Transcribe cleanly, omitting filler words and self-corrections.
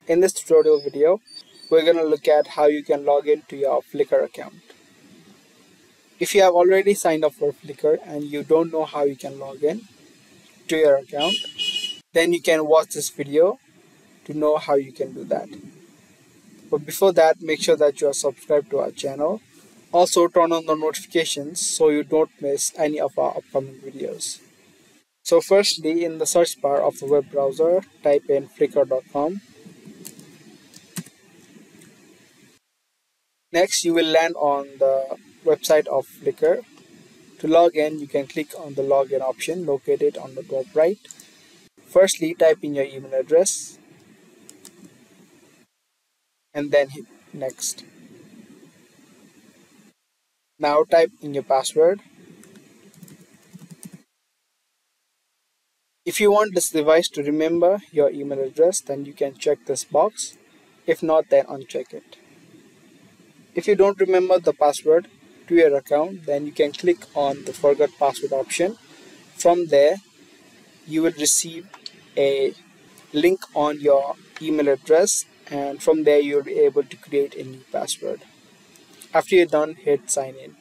In this tutorial video, we're going to look at how you can log in to your Flickr account. If you have already signed up for Flickr and you don't know how you can log in to your account, then you can watch this video to know how you can do that. But before that, make sure that you are subscribed to our channel. Also, turn on the notifications so you don't miss any of our upcoming videos. So firstly, in the search bar of the web browser, type in flickr.com. Next, you will land on the website of Flickr. To log in, you can click on the login option located on the top right. Firstly, type in your email address and then hit next. Now type in your password. If you want this device to remember your email address, then you can check this box. If not, then uncheck it. If you don't remember the password to your account, then you can click on the forgot password option. From there, you will receive a link on your email address, and from there you'll be able to create a new password. After you're done, hit sign in.